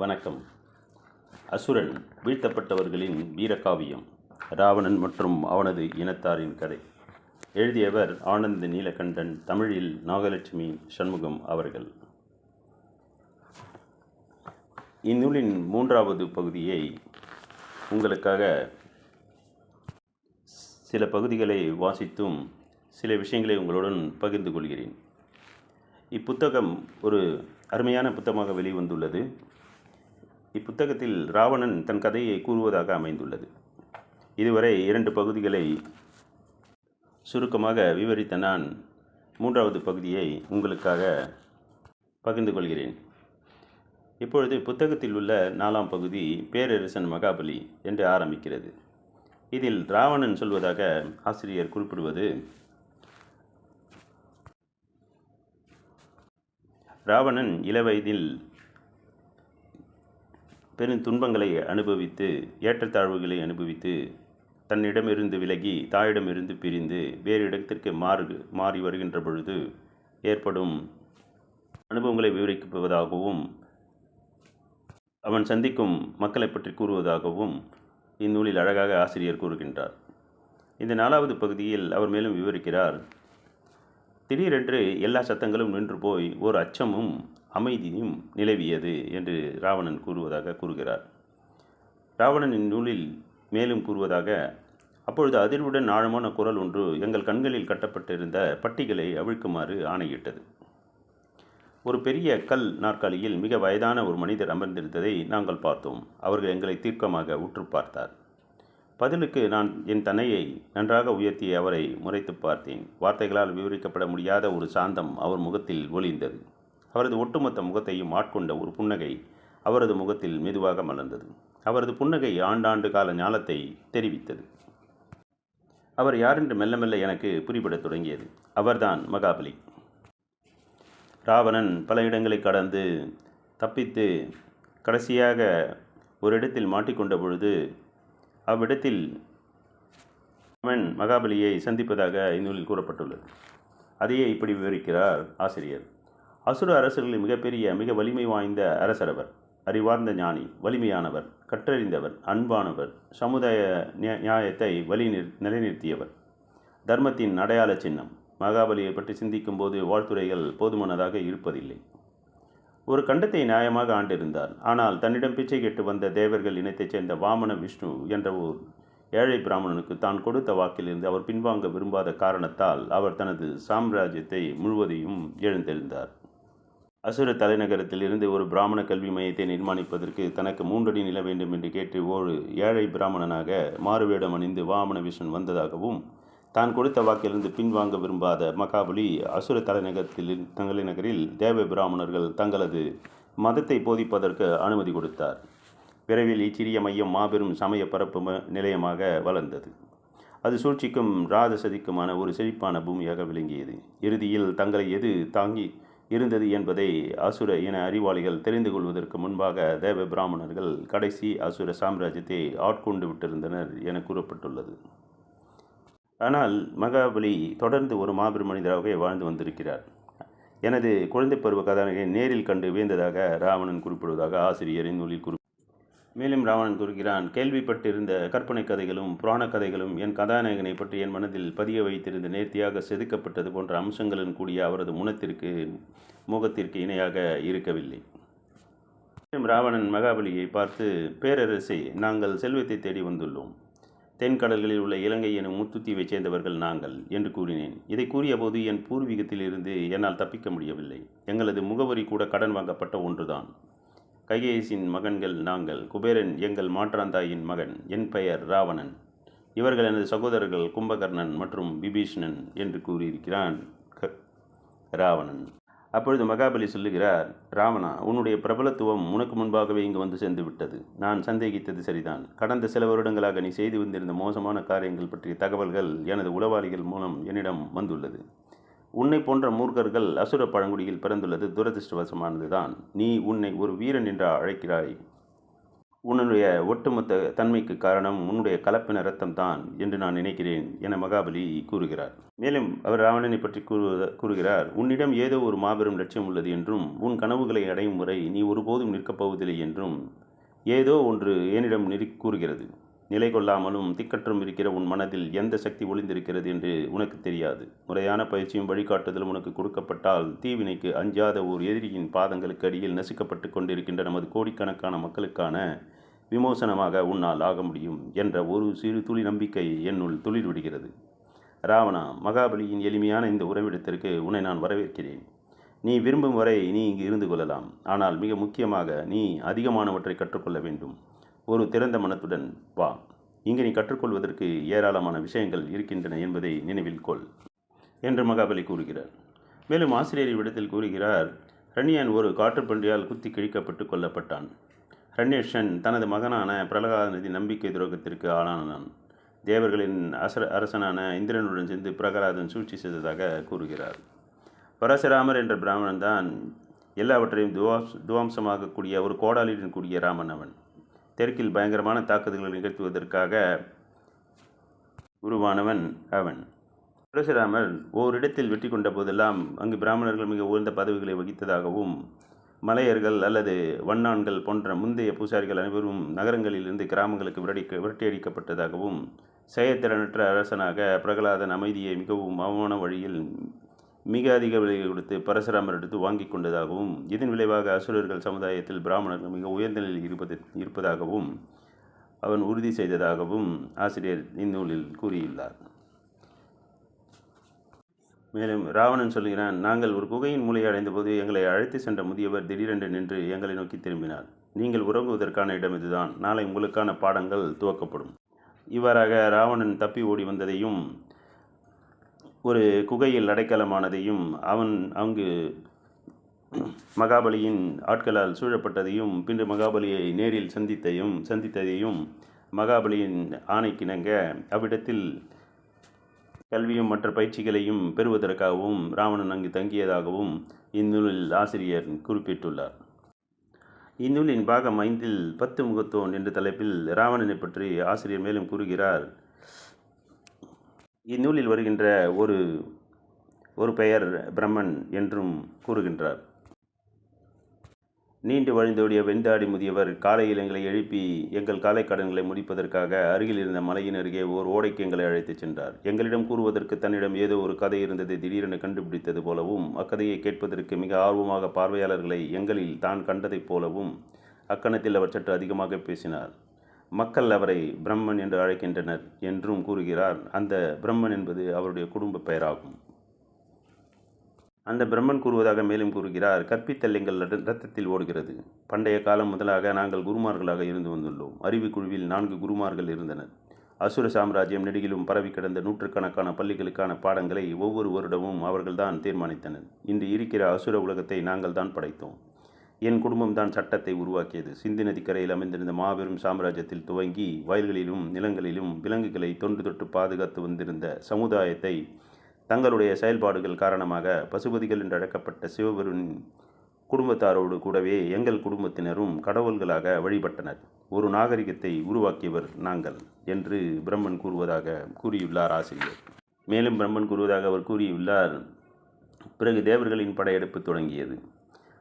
வணக்கம். அசுரன் வீழ்த்தப்பட்டவர்களின் வீரகாவியம், ராவணன் மற்றும் அவனது இனத்தாரின் கதை. எழுதியவர் ஆனந்த் நீலகண்டன், தமிழில் நாகலட்சுமி சண்முகம் அவர்கள். இந்நூலின் 3வது பகுதியை உங்களுக்காக சில பகுதிகளை வாசித்தும் சில விஷயங்களை உங்களுடன் பகிர்ந்து கொள்கிறேன். இப்புத்தகம் ஒரு அருமையான புத்தகமாக வெளிவந்துள்ளது. இப்புத்தகத்தில் ராவணன் தன் கதையை கூறுவதாக அமைந்துள்ளது. இதுவரை 2 பகுதிகளை சுருக்கமாக விவரித்த நான் 3வது பகுதியை உங்களுக்காக பகிர்ந்து கொள்கிறேன். இப்பொழுது புத்தகத்தில் உள்ள 4ஆம் பகுதி பேரரசன் மகாபலி என்று ஆரம்பிக்கிறது. இதில் ராவணன் சொல்வதாக ஆசிரியர் குறிப்பிடுவது, ராவணன் இளவயதில் பெரும் துன்பங்களை அனுபவித்து, ஏற்றத்தாழ்வுகளை அனுபவித்து, தன்னிடமிருந்து விலகி, தாயிடமிருந்து பிரிந்து வேறு இடத்திற்கு மாறி வருகின்ற பொழுது ஏற்படும் அனுபவங்களை விவரிப்பதாகவும், அவன் சந்திக்கும் மக்களை பற்றி கூறுவதாகவும் இந்நூலில் அழகாக ஆசிரியர் கூறுகின்றார். இந்த 4வது பகுதியில் அவர் மேலும் விவரிக்கிறார். திடீரென்று எல்லா சத்தங்களும் நின்று போய் ஓர் அச்சமும் அமைதியும் நிலவியது என்று ராவணன் கூறுகிறார். ராவணன் இந்நூலில் மேலும் கூறுவதாக, அப்பொழுது அதிர்வுடன் ஆழமான குரல் ஒன்று எங்கள் கண்களில் கட்டப்பட்டிருந்த பட்டிகளை அவிழ்க்குமாறு ஆணையிட்டது. ஒரு பெரிய கல் நாற்காலியில் மிக வயதான ஒரு மனிதர் அமர்ந்திருந்ததை நாங்கள் பார்த்தோம். அவர்கள் எங்களை தீர்க்கமாக உற்று பார்த்தார். பதிலுக்கு நான் என் தன்னையை நன்றாக உயர்த்தி அவரை முறைத்து பார்த்தேன். வார்த்தைகளால் விவரிக்கப்பட முடியாத ஒரு சாந்தம் அவர் முகத்தில் ஒளிர்ந்தது. அவரது ஒட்டுமொத்த முகத்தையும் ஆட்கொண்ட ஒரு புன்னகை அவரது முகத்தில் மெதுவாக மலர்ந்தது. அவரது புன்னகை ஆண்டாண்டு கால ஞாலத்தை தெரிவித்தது. அவர் யாரென்று மெல்ல மெல்ல எனக்கு புரிபடத் தொடங்கியது. அவர்தான் மகாபலி. ராவணன் பல இடங்களை கடந்து தப்பித்து கடைசியாக ஒரு இடத்தில் மாட்டிக்கொண்ட பொழுது அவ்விடத்தில் அவன் மகாபலியை சந்திப்பதாக இந்நூலில் கூறப்பட்டுள்ளது. அதையே இப்படி விவரிக்கிறார் ஆசிரியர். அசுர அரசர்களில் மிக வலிமை வாய்ந்த அரசர் அவர். அறிவார்ந்த ஞானி, வலிமையானவர், கற்றறிந்தவர், அன்பானவர், சமுதாய நியாயத்தை நிலைநிறுத்தியவர், தர்மத்தின் அடையாள சின்னம். மகாபலியை பற்றி சிந்திக்கும் போது வாழ்த்துரைகள் போதுமானதாக இருப்பதில்லை. ஒரு கண்டத்தை நியாயமாக ஆண்டிருந்தார். ஆனால் தன்னிடம் பிச்சை கேட்டு வந்த தேவர்கள் இனத்தைச் சேர்ந்த வாமன விஷ்ணு என்ற ஒரு ஏழை பிராமணனுக்கு தான் கொடுத்த வாக்கிலிருந்து அவர் பின்வாங்க விரும்பாத காரணத்தால் அவர் தனது சாம்ராஜ்யத்தை முழுவதையும் இழந்திருந்தார். அசுர தலைநகரத்தில் இருந்து ஒரு பிராமண கல்வி மையத்தை நிர்மாணிப்பதற்கு தனக்கு 3 அடி நில வேண்டும் என்று கேட்டு ஒரு ஏழை பிராமணனாக மாறுவேடம் அணிந்து வாமன விஷ்ணு வந்ததாகவும், தான் கொடுத்த வாக்கிலிருந்து பின்வாங்க விரும்பாத மகாபலி அசுர தலைநகரில் தேவ பிராமணர்கள் தங்களது மதத்தை போதிப்பதற்கு அனுமதி கொடுத்தார். விரைவில் இச்சிறிய மையம் மாபெரும் சமய பரப்பு நிலையமாக வளர்ந்தது. அது சூழ்ச்சிக்கும் ராஜசதிக்குமான ஒரு செழிப்பான பூமியாக விளங்கியது. இறுதியில் தங்களை எது தாங்கி இருந்தது என்பதை அசுர இன அறிவாளிகள் தெரிந்து கொள்வதற்கு முன்பாக தேவ பிராமணர்கள் கடைசி அசுர சாம்ராஜ்யத்தை ஆட்கொண்டு விட்டிருந்தனர் என கூறப்பட்டுள்ளது. ஆனால் மகாபலி தொடர்ந்து ஒரு மாபெரும் மனிதராகவே வாழ்ந்து வந்திருக்கிறார். எனது குழந்தை பருவ கதாநாயகனை நேரில் கண்டு வியந்ததாக ராவணன் குறிப்பிடுவதாக ஆசிரியரின் நூலில் மேலும் ராவணன் கூறுகிறான், கேள்விப்பட்டிருந்த கற்பனை கதைகளும் புராண கதைகளும் என் கதாநாயகனை பற்றி என் மனதில் பதிய வைத்திருந்த நேர்த்தியாக செதுக்கப்பட்டது போன்ற அம்சங்களுடன் கூடிய அவரது முகத்திற்கு இணையாக இருக்கவில்லை. ராவணன் மகாபலியை பார்த்து, பேரரசே, நாங்கள் செல்வத்தை தேடி வந்துள்ளோம். தென்கடல்களில் உள்ள இலங்கை எனும் முத்துத்தீவைச் சேர்ந்தவர்கள் நாங்கள் என்று கூறினேன். இதை கூறிய போது என் பூர்வீகத்தில் இருந்து என்னால் தப்பிக்க முடியவில்லை. எங்களது முகவரி கூட கடன் வாங்கப்பட்ட ஒன்றுதான். கைகேசின் மகன்கள் நாங்கள். குபேரன் எங்கள் மாற்றாந்தாயின் மகன். என் பெயர் ராவணன். இவர்கள் எனது சகோதரர்கள் கும்பகர்ணன் மற்றும் விபீஷணன் என்று கூறியிருக்கிறான் ராவணன். அப்பொழுது மகாபலி சொல்லுகிறார், ராவணா, உன்னுடைய பிரபலத்துவம் உனக்கு முன்பாகவே இங்கு வந்து சேர்ந்து விட்டது. நான் சந்தேகித்தது சரிதான். கடந்த சில வருடங்களாக நீ செய்து வந்திருந்த மோசமான காரியங்கள் பற்றிய தகவல்கள் எனது உளவாளிகள் மூலம் என்னிடம் வந்துள்ளது. உன்னை போன்ற மூர்க்கர்கள் அசுர பழங்குடியில் பிறந்துள்ளது துரதிருஷ்டவசமானதுதான். நீ உன்னை ஒரு வீரன் என்று அழைக்கிறாய். உன்னுடைய ஒட்டுமொத்த தன்மைக்கு காரணம் உன்னுடைய கலப்பின இரத்தம்தான் என்று நான் நினைக்கிறேன் என மகாபலி கூறுகிறார். மேலும் அவர் ராவணனை பற்றி கூறுகிறார், உன்னிடம் ஏதோ ஒரு மாபெரும் லட்சியம் உள்ளது என்றும் உன் கனவுகளை அடையும் முறை நீ ஒருபோதும் நிற்கப் போவதில்லை என்றும் ஏதோ ஒன்று என்னிடம் கூறுகிறது. நிலை கொள்ளாமலும் திக்கற்றும் இருக்கிற உன் மனதில் எந்த சக்தி ஒளிந்திருக்கிறது என்று உனக்கு தெரியாது. முறையான பயிற்சியும் வழிகாட்டுதலும் உனக்கு கொடுக்கப்பட்டால் தீவினைக்கு அஞ்சாத ஓர் எதிரியின் பாதங்களுக்கு அடியில் நசுக்கப்பட்டு கொண்டிருக்கின்ற நமது கோடிக்கணக்கான மக்களுக்கான விமோசனமாக உன்னால் ஆக முடியும் என்ற ஒரு சிறு துளி நம்பிக்கை என்னுள் துளிர் விடுகிறது. ராவணா, மகாபலியின் எளிமையான இந்த உறைவிடத்திற்கு உன்னை நான் வரவேற்கிறேன். நீ விரும்பும் வரை நீ இங்கு இருந்து கொள்ளலாம். ஆனால் மிக முக்கியமாக நீ அதிகமானவற்றை கற்றுக்கொள்ள வேண்டும். ஒரு திறந்த மனத்துடன் வா. இங்கு நீ கற்றுக்கொள்வதற்கு ஏராளமான விஷயங்கள் இருக்கின்றன என்பதை நினைவில் கொள் என்று மகாபலி கூறுகிறார். மேலும் ஆசிரியர் இவ்விடத்தில் கூறுகிறார், ஹரண்யன் ஒரு காற்றுப்பன்றியால் குத்தி கிழிக்கப்பட்டு கொல்லப்பட்டான். ஹரண்யேஷன் தனது மகனான பிரகலாதனின் நம்பிக்கை துரோகத்திற்கு ஆளானான். தேவர்களின் அரசனான இந்திரனுடன் சேர்ந்து பிரகலாதன் சூழ்ச்சி செய்ததாக கூறுகிறார். பரசுராமர் என்ற பிராமணன் தான் எல்லாவற்றையும் துவாம்சமாகக்கூடிய ஒரு கோடாலியுடன் கூடிய ராமன். அவன் தெற்கில் பயங்கரமான தாக்குதல்களை நிகழ்த்துவதற்காக உருவானவன் அவன். பரசுராமர் ஓரிடத்தில் வெற்றி கொண்ட போதெல்லாம் அங்கு பிராமணர்கள் மிக உயர்ந்த பதவிகளை வகித்ததாகவும் மலையர்கள் அல்லது வண்ணான்கள் போன்ற முந்தைய பூசாரிகள் அனைவரும் நகரங்களிலிருந்து கிராமங்களுக்கு விரட்டியடிக்கப்பட்டதாகவும் செயற்திறனற்ற அரசனாக பிரகலாதன் அமைதியை மிகவும் அவமான வழியில் மிக அதிக விலை கொடுத்து பரசுராமரிடத்து வாங்கி கொண்டதாகவும் இதன் விளைவாக அசுரர்கள் சமுதாயத்தில் பிராமணர்கள் மிக உயர்ந்த நிலையில் இருப்பதாகவும் அவன் உறுதி செய்ததாகவும் ஆசிரியர் இந்நூலில் கூறியுள்ளார். மேலும் ராவணன் சொல்கிறான், நாங்கள் ஒரு குகையின் மூலையை அடைந்தபோது எங்களை அழைத்து சென்ற முதியவர் திடீரென்று நின்று எங்களை நோக்கி திரும்பினார். நீங்கள் உறங்குவதற்கான இடம் இதுதான். நாளை உங்களுக்கான பாடங்கள் துவக்கப்படும். இவ்வாறாக ராவணன் தப்பி ஓடி வந்ததையும் ஒரு குகையில் அடைக்கலமானதையும் அவன் அங்கு மகாபலியின் ஆட்களால் சூழப்பட்டதையும் பின்பு மகாபலியை நேரில் சந்தித்ததையும் மகாபலியின் ஆணைக்கிணங்க அவ்விடத்தில் கல்வியும் மற்ற பயிற்சிகளையும் பெறுவதற்காகவும் ராவணன் அங்கு தங்கியதாகவும் இந்நூலில் ஆசிரியர் குறிப்பிட்டுள்ளார். இந்நூலின் பாகம் 5 10 முகத்தோன் என்ற தலைப்பில் ராவணனை பற்றி ஆசிரியர் மேலும் கூறுகிறார். இந்நூலில் வருகின்ற ஒரு பெயர் பிரம்மன் என்றும் கூறுகின்றார். நீண்டு வழிந்தோடிய வெந்தாடி முதியவர் காலையில் எங்களை எழுப்பி எங்கள் காலை கடன்களை முடிப்பதற்காக அருகில் இருந்த மலையின் அருகே ஓர் ஓடைக்கு எங்களை அழைத்துச் சென்றார். எங்களிடம் கூறுவதற்கு தன்னிடம் ஏதோ ஒரு கதை இருந்ததை திடீரென கண்டுபிடித்தது போலவும் அக்கதையை கேட்பதற்கு மிக ஆர்வமாக பார்வையாளர்களை எங்களில் தான் கண்டதைப் போலவும் அக்கணத்தில் அவர் சற்று அதிகமாக பேசினார். மக்கள் அவரை பிரம்மன் என்று அழைக்கின்றனர் என்றும் கூறுகிறார். அந்த பிரம்மன் என்பது அவருடைய குடும்ப பெயராகும். அந்த பிரம்மன் கூறுவதாக மேலும் கூறுகிறார், கற்பித்தல் எங்கள் இரத்தத்தில் ஓடுகிறது. பண்டைய காலம் முதலாக நாங்கள் குருமார்களாக இருந்து வந்துள்ளோம். அறிவு குழுவில் 4 குருமார்கள் இருந்தனர். அசுர சாம்ராஜ்யம் நெடுகிலும் பரவி கிடந்த நூற்றுக்கணக்கான பள்ளிகளுக்கான பாடங்களை ஒவ்வொரு வருடமும் அவர்கள்தான் தீர்மானித்தனர். இன்று இருக்கிற அசுர உலகத்தை நாங்கள் தான் படைத்தோம். என் குடும்பம்தான் சட்டத்தை உருவாக்கியது. சிந்து நதிக்கரையில் அமைந்திருந்த மாபெரும் சாம்ராஜ்யத்தில் துவங்கி வயல்களிலும் நிலங்களிலும் விலங்குகளை தொன்று தொட்டு பாதுகாத்து வந்திருந்த சமுதாயத்தை தங்களுடைய செயல்பாடுகள் காரணமாக பசுபதிகள் என்று அழைக்கப்பட்ட சிவபெருமின் குடும்பத்தாரோடு கூடவே எங்கள் குடும்பத்தினரும் கடவுள்களாக வழிபட்டனர். ஒரு நாகரிகத்தை உருவாக்கியவர் நாங்கள் என்று பிரம்மன் கூறுவதாக கூறியுள்ளார் ஆசிரியர். மேலும் பிரம்மன் கூறுவதாக அவர் கூறியுள்ளார், பிறகு தேவர்களின் படையெடுப்பு தொடங்கியது.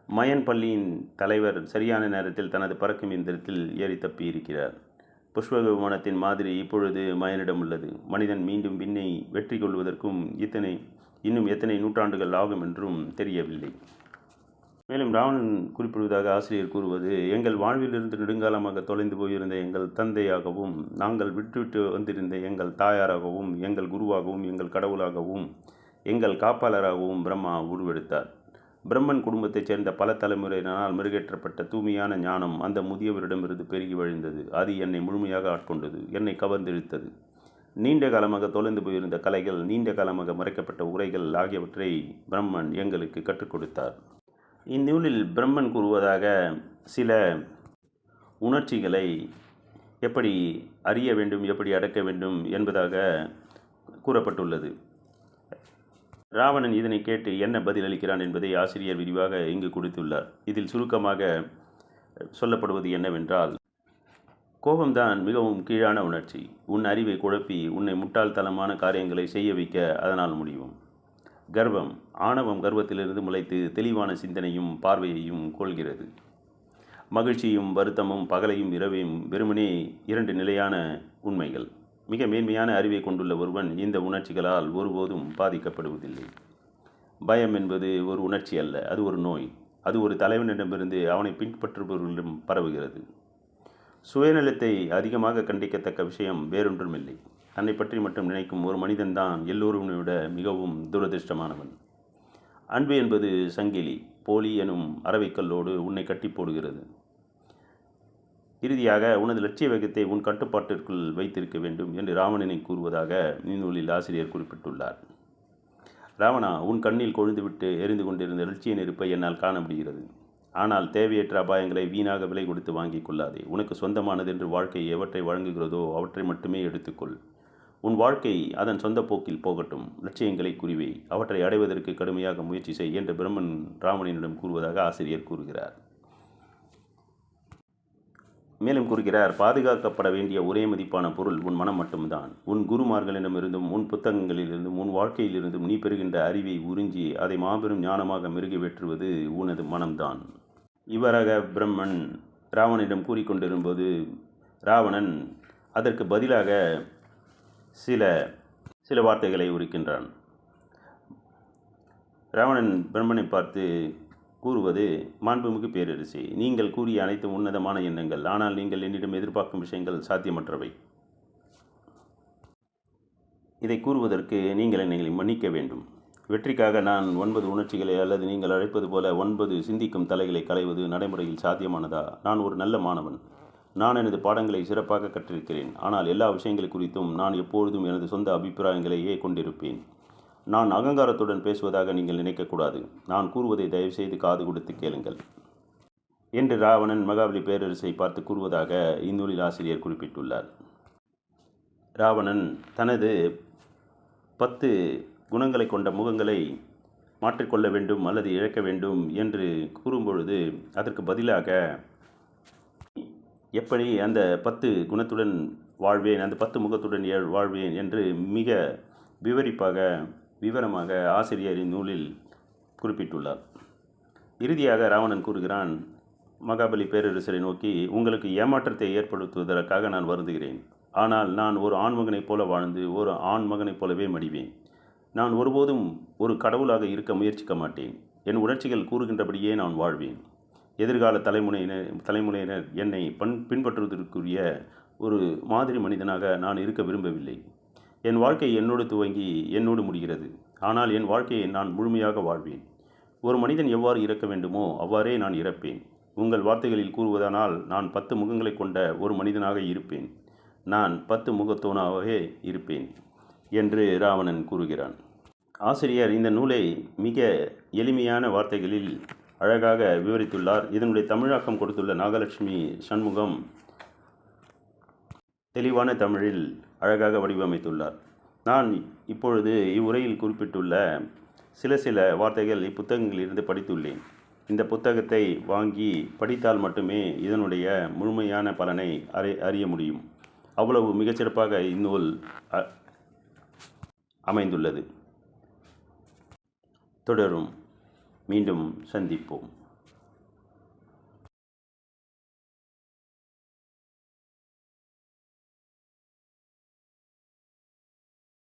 மயன் பள்ளியின் தலைவர் சரியான நேரத்தில் தனது பறக்கும் இயந்திரத்தில் ஏறி தப்பி இருக்கிறார். புஷ்ப விமானத்தின் மாதிரி இப்பொழுது மயனிடம் உள்ளது. மனிதன் மீண்டும் விண்ணை வெற்றி கொள்வதற்கும் இன்னும் எத்தனை நூற்றாண்டுகள் ஆகும் என்றும் தெரியவில்லை. மேலும் ராவணன் குறிப்பிடுவதாக ஆசிரியர் கூறுவது, எங்கள் வாழ்விலிருந்து நெடுங்காலமாக தொலைந்து போயிருந்த எங்கள் தந்தையாகவும் நாங்கள் விட்டுவிட்டு வந்திருந்த எங்கள் தாயாராகவும் எங்கள் குருவாகவும் எங்கள் கடவுளாகவும் எங்கள் காப்பாளராகவும் பிரம்மா உருவெடுத்தார். பிரம்மன் குடும்பத்தைச் சேர்ந்த பல தலைமுறையினால் மெருகேற்றப்பட்ட தூய்மையான ஞானம் அந்த முதியவரிடமிருந்து பெருகி வழிந்தது. அது என்னை முழுமையாக ஆட்கொண்டது, என்னை கவர்ந்தெழுத்தது. நீண்ட காலமாக தொலைந்து போயிருந்த கலைகள், நீண்ட காலமாக மறைக்கப்பட்ட உரைகள் ஆகியவற்றை பிரம்மன் எங்களுக்கு கற்றுக் கொடுத்தார். இந்நூலில் பிரம்மன் கூறுவதாக சில உணர்ச்சிகளை எப்படி அறிய வேண்டும், எப்படி அடக்க வேண்டும் என்பதாக கூறப்பட்டுள்ளது. ராவணன் இதனை கேட்டு என்ன பதில் அளிக்கிறான் என்பதை ஆசிரியர் விரிவாக இங்கு கொடுத்துள்ளார். இதில் சுருக்கமாக சொல்லப்படுவது என்னவென்றால், கோபம்தான் மிகவும் கீழான உணர்ச்சி. உன் அறிவை குழப்பி உன்னை முட்டாள்தனமான காரியங்களை செய்ய வைக்க அதனால் முடியும். கர்வம், ஆணவம் கர்வத்திலிருந்து முளைத்து தெளிவான சிந்தனையும் பார்வையையும் கொள்கிறது. மகிழ்ச்சியும் வருத்தமும் பகலையும் இரவையும் வெறுமனே 2 நிலையான உண்மைகள். மிக மேன்மையான அறிவை கொண்டுள்ள ஒருவன் இந்த உணர்ச்சிகளால் ஒருபோதும் பாதிக்கப்படுவதில்லை. பயம் என்பது ஒரு உணர்ச்சி அல்ல, அது ஒரு நோய். அது ஒரு தலைவனிடமிருந்து அவனை பின்பற்றுபவர்களிடம் பரவுகிறது. சுயநலத்தை அதிகமாக கண்டிக்கத்தக்க விஷயம் வேறொன்றுமில்லை. தன்னை பற்றி மட்டும் நினைக்கும் ஒரு மனிதன்தான் எல்லோரும் விட மிகவும் துரதிர்ஷ்டமானவன். அன்பு என்பது சங்கிலி, போலி எனும் அரவைக்கல்லோடு உன்னை கட்டி போடுகிறது. இறுதியாக உனது லட்சிய வேகத்தை உன் கட்டுப்பாட்டிற்குள் வைத்திருக்க வேண்டும் என்று ராவணனை கூறுவதாக இந்நூலில் ஆசிரியர் குறிப்பிட்டுள்ளார். ராவணா, உன் கண்ணில் கொழுந்துவிட்டு எரிந்து கொண்டிருந்த லட்சிய நெருப்பை என்னால் காண முடிகிறது. ஆனால் தேவையற்ற அபாயங்களை வீணாக விலை கொடுத்து வாங்கிக் கொள்ளாதே. உனக்கு சொந்தமானது என்று வாழ்க்கை எவற்றை வழங்குகிறதோ அவற்றை மட்டுமே எடுத்துக்கொள். உன் வாழ்க்கை அதன் சொந்த போக்கில் போகட்டும். லட்சியங்களை குறிவை, அவற்றை அடைவதற்கு கடுமையாக முயற்சி செய் என்று பிரம்மன் ராவணனிடம் கூறுவதாக ஆசிரியர் கூறுகிறார். மேலும் கூறுகிறார், பாதுகாக்கப்பட வேண்டிய ஒரே மதிப்பான பொருள் உன் மனம் மட்டும்தான். உன் குருமார்களிடமிருந்தும் உன் புத்தகங்களிலிருந்தும் உன் வாழ்க்கையிலிருந்தும் நீ பெறுகின்ற அறிவை உறிஞ்சி அதை மாபெரும் ஞானமாக மெருகவேற்றுவது உனது மனம்தான். இவ்வாறாக பிரம்மன் ராவணனிடம் கூறிக்கொண்டிருக்கும்போது ராவணன் அதற்கு பதிலாக சில வார்த்தைகளை உரைக்கின்றான். ராவணன் பிரம்மனை பார்த்து கூறுவது, மாண்புமிகு பேரரசே, நீங்கள் கூறிய அனைத்தும் உன்னதமான எண்ணங்கள். ஆனால் நீங்கள் என்னிடம் எதிர்பார்க்கும் விஷயங்கள் சாத்தியமற்றவை. இதை கூறுவதற்கு நீங்கள் என்னை மன்னிக்க வேண்டும். வெற்றிக்காக நான் 9 உணர்ச்சிகளை அல்லது நீங்கள் அழைப்பது போல 9 சிந்திக்கும் தலைகளை களைவது நடைமுறையில் சாத்தியமானதா? நான் ஒரு நல்ல மாணவன். நான் எனது பாடங்களை சிறப்பாக கற்றிருக்கிறேன். ஆனால் எல்லா விஷயங்கள் குறித்தும் நான் எப்பொழுதும் எனது சொந்த அபிப்பிராயங்களையே கொண்டிருப்பேன். நான் அகங்காரத்துடன் பேசுவதாக நீங்கள் நினைக்கக்கூடாது. நான் கூறுவதை தயவுசெய்து காது கொடுத்து கேளுங்கள் என்று ராவணன் மகாபலி பேரரசை பார்த்து கூறுவதாக இந்நூலில் ஆசிரியர் குறிப்பிட்டுள்ளார். ராவணன் தனது 10 குணங்களை கொண்ட முகங்களை மாற்றிக்கொள்ள வேண்டும் அல்லது இழக்க வேண்டும் என்று கூறும்பொழுது அதற்கு பதிலாக எப்படி அந்த 10 குணத்துடன் வாழ்வேன், அந்த 10 முகத்துடன் வாழ்வேன் என்று மிக விவரமாக ஆசிரியர் இந்நூலில் குறிப்பிட்டுள்ளார். இறுதியாக ராவணன் கூறுகிறான் மகாபலி பேரரசரை நோக்கி, உங்களுக்கு ஏமாற்றத்தை ஏற்படுத்துவதற்காக நான் வருந்துகிறேன். ஆனால் நான் ஒரு ஆண்மகனைப் போல வாழ்ந்து ஒரு ஆண் மகனைப் போலவே மடிவேன். நான் ஒருபோதும் ஒரு கடவுளாக இருக்க முயற்சிக்க மாட்டேன். என் உணர்ச்சிகள் கூறுகின்றபடியே நான் வாழ்வேன். எதிர்கால தலைமுறையினர் என்னை பின்பற்றுவதற்குரிய ஒரு மாதிரி மனிதனாக நான் இருக்க விரும்பவில்லை. என் வாழ்க்கை என்னோடு துவங்கி என்னோடு முடிகிறது. ஆனால் என் வாழ்க்கையை நான் முழுமையாக வாழ்வேன். ஒரு மனிதன் எவ்வாறு இறக்க வேண்டுமோ அவ்வாறே நான் இறப்பேன். உங்கள் வார்த்தைகளில் கூறுவதானால் நான் 10 முகங்களை கொண்ட ஒரு மனிதனாக இருப்பேன். நான் 10 முகத்தோனாகவே இருப்பேன் என்று ராவணன் கூறுகிறான். ஆசிரியர் இந்த நூலை மிக எளிமையான வார்த்தைகளில் அழகாக விவரித்துள்ளார். இதனுடைய தமிழாக்கம் கொடுத்துள்ள நாகலட்சுமி சண்முகம் தெளிவான தமிழில் அழகாக வடிவமைத்துள்ளார். நான் இப்பொழுது இவ்வுரையில் குறிப்பிட்டுள்ள சில வார்த்தைகள் இப்புத்தகங்களிலிருந்து படித்துள்ளேன். இந்த புத்தகத்தை வாங்கி படித்தால் மட்டுமே இதனுடைய முழுமையான பலனை அறிய முடியும். அவ்வளவு மிகச்சிறப்பாக இந்நூல் அமைந்துள்ளது. தொடரும். மீண்டும் சந்திப்போம்.